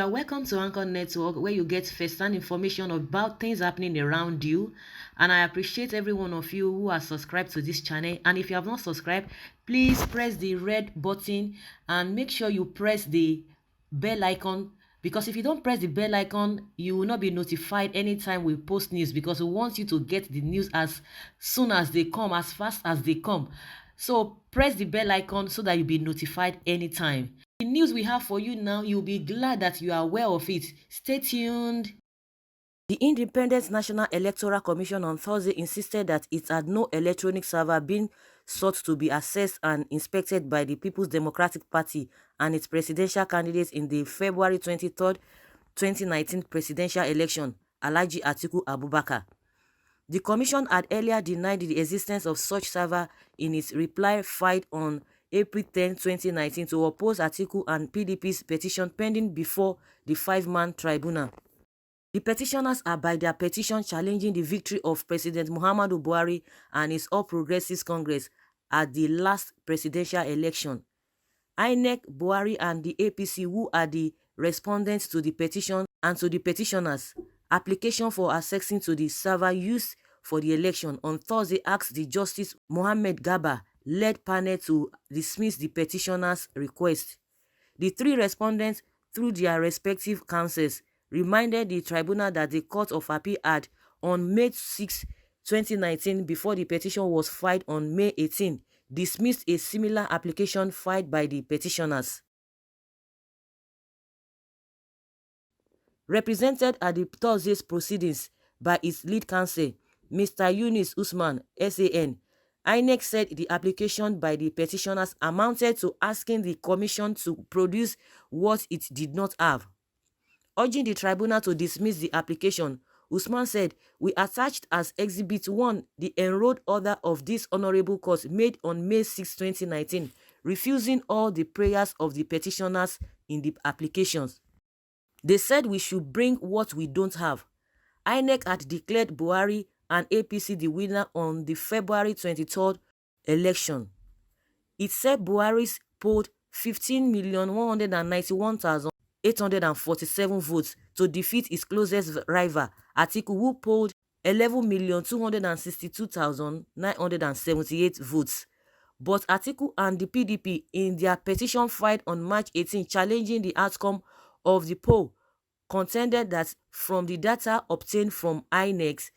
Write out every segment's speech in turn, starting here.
are welcome to Anchor Network, where you get first-hand information about things happening around you. And I appreciate every one of you who are subscribed to this channel. And if you have not subscribed, please press the red button and make sure you press the bell icon, because if you don't press the bell icon, you will not be notified anytime we post news, because we want you to get the news as soon as they come, as fast as they come. So press the bell icon so that you'll be notified anytime. The news we have for you now, you'll be glad that you are aware of it. Stay tuned. The Independent National Electoral Commission on Thursday insisted that it had no electronic server been sought to be assessed and inspected by the People's Democratic Party and its presidential candidates in the February 23rd, 2019 presidential election, Alhaji Atiku Abubakar. The commission had earlier denied the existence of such server in its reply filed on April 10, 2019 to oppose Atiku and PDP's petition pending before the five-man tribunal. The petitioners are by their petition challenging the victory of President Muhammadu Buhari and his All Progressives Congress at the last presidential election. Inec, Buhari and the APC, who are the respondents to the petition, and to the petitioners' application for accessing to the server used for the election, on Thursday asked the Justice Mohammed Garba-led panel to dismiss the petitioners' request. The three respondents, through their respective counsels, reminded the tribunal that the Court of Appeal had, on May 6, 2019, before the petition was filed on May 18, dismissed a similar application filed by the petitioners. Represented at the Thursday's proceedings by its lead counsel, Mr. Yunus Usman, SAN, Inec said the application by the petitioners amounted to asking the commission to produce what it did not have. Urging the tribunal to dismiss the application, Usman said, "We attached as Exhibit 1 the enrolled order of this Honorable Court made on May 6, 2019, refusing all the prayers of the petitioners in the applications. They said we should bring what we don't have." Inec had declared Buhari and APC the winner on the February 23rd election. It said Buhari polled 15,191,847 votes to defeat his closest rival, Atiku, who polled 11,262,978 votes. But Atiku and the PDP, in their petition filed on March 18 challenging the outcome of the poll, contended that from the data obtained from INEC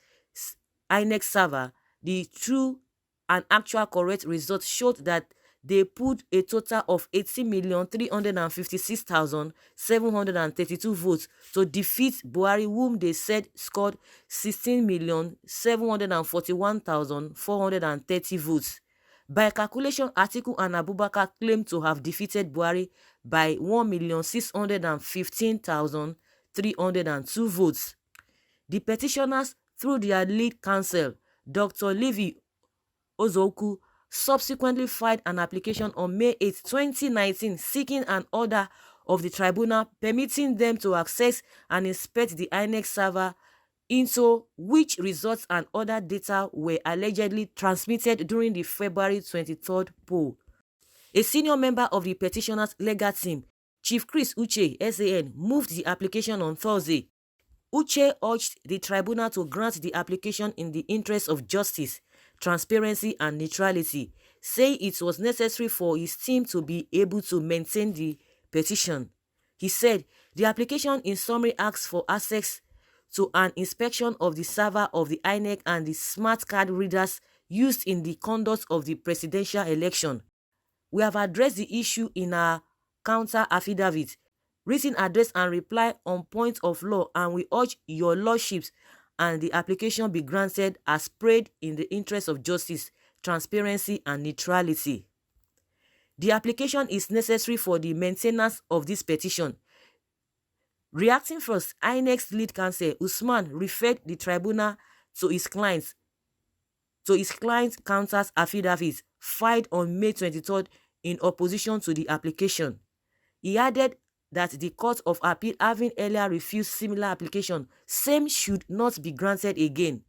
server, the true and actual correct results showed that they put a total of 18,356,732 votes to defeat Buhari, whom they said scored 16,741,430 votes. By calculation, Atiku and Abubakar claimed to have defeated Buhari by 1,615,302 votes. The petitioners, through their lead counsel, Dr. Levi Ozoku, subsequently filed an application on May 8, 2019, seeking an order of the tribunal permitting them to access and inspect the INEC server, into which results and other data were allegedly transmitted during the February 23rd poll. A senior member of the petitioners' legal team, Chief Chris Uche, SAN, moved the application on Thursday. Uche urged the tribunal to grant the application in the interest of justice, transparency and neutrality, saying it was necessary for his team to be able to maintain the petition. He said the application in summary asks for access to an inspection of the server of the INEC and the smart card readers used in the conduct of the presidential election. We have addressed the issue in our counter affidavit, written address and reply on point of law, and we urge your lordships and the application be granted as prayed in the interest of justice, transparency and neutrality. The application is necessary for the maintenance of this petition. Reacting first, INEC's lead counsel, Usman, referred the tribunal to his client's counter's affidavit filed on May 23rd in opposition to the application. He added that the Court of Appeal, having earlier refused similar application, same should not be granted again.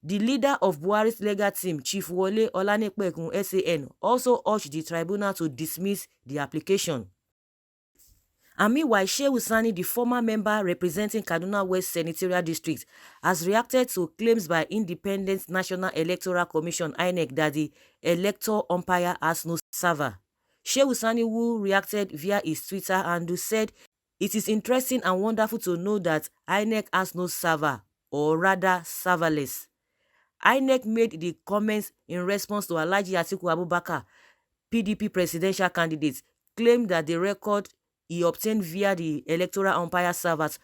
The leader of Buhari's legal team, Chief Wole Olanipekun, SAN, also urged the tribunal to dismiss the application. And meanwhile, Shehu Sani, the former member representing Kaduna West Senatorial District, has reacted to claims by Independent National Electoral Commission (INEC) that the electoral umpire has no server. Shehu Sani, who reacted via his Twitter handle, said, "It is interesting and wonderful to know that INEC has no server, or rather serverless." INEC made the comments in response to Alhaji Atiku Abubakar, PDP presidential candidate, claimed that the record he obtained via the electoral umpire servers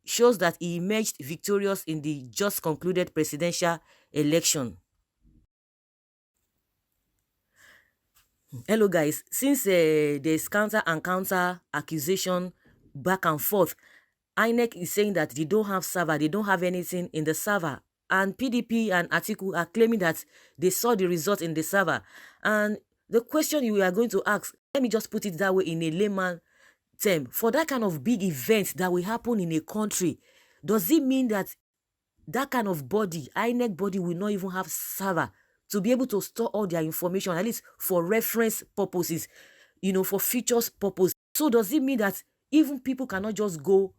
shows that he emerged victorious in the just concluded presidential election. Hello guys, since there's counter and counter accusation back and forth, INEC is saying that they don't have server, they don't have anything in the server. And PDP and Atiku are claiming that they saw the result in the server. And the question you are going to ask, let me just put it that way in a layman term, for that kind of big event that will happen in a country, does it mean that that kind of body, INEC body, will not even have server to be able to store all their information, at least for reference purposes, for futures purpose? So does it mean that even people cannot just go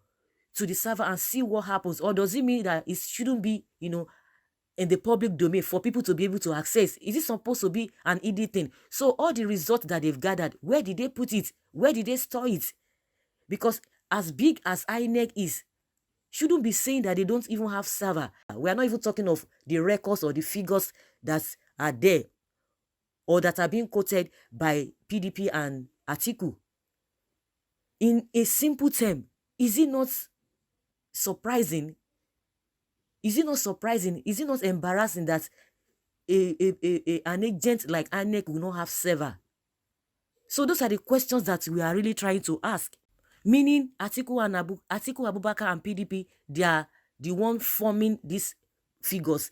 to the server and see what happens? Or does it mean that it shouldn't be, in the public domain for people to be able to access? Is it supposed to be an ED thing? So all the results that they've gathered, where did they put it? Where did they store it? Because as big as INEC is, shouldn't be saying that they don't even have server. We are not even talking of the records or the figures that are there or that are being quoted by PDP and Atiku. In a simple term, is it not surprising? Is it not surprising? Is it not embarrassing that an agent like INEC will not have server? So those are the questions that we are really trying to ask. Meaning Atiku Abubakar and PDP, they are the one forming these figures.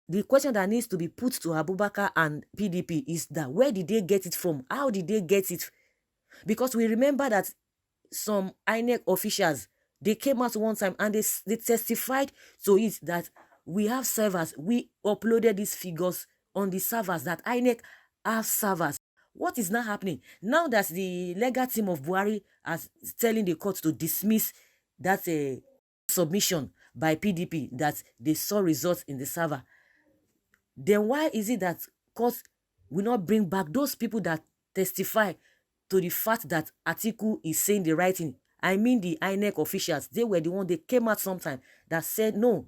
The question that needs to be put to Abubakar and PDP is that where did they get it from? How did they get it? Because we remember that some INEC officials, they came out one time and they testified to it that we have servers. We uploaded these figures on the servers, that INEC have servers. What is now happening? Now that the legal team of Buhari is telling the court to dismiss that submission by PDP that they saw results in the server, then why is it that court will not bring back those people that testify to the fact that Atiku is saying the right thing? I mean the INEC officials. They were the one, they came out sometime that said, no,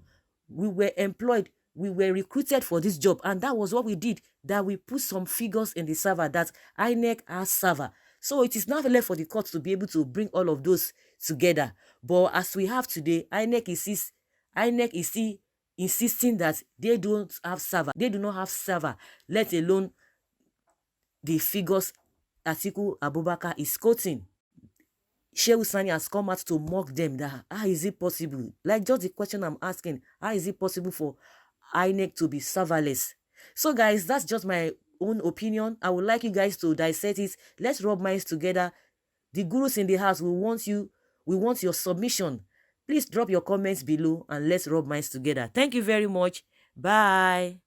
we were employed, we were recruited for this job, and that was what we did, that we put some figures in the server, that INEC has server. So it is now left for the court to be able to bring all of those together. But as we have today, INEC is still insisting that they don't have server. They do not have server, let alone the figures Atiku Abubakar is quoting. Shehu Sani has come out to mock them, that how is it possible? Like just the question I'm asking, how is it possible for INEC to be serverless? So guys, that's just my own opinion. I would like you guys to dissect it. Let's rub minds together. The gurus in the house, we want your submission. Please drop your comments below and let's rub minds together. Thank you very much. Bye.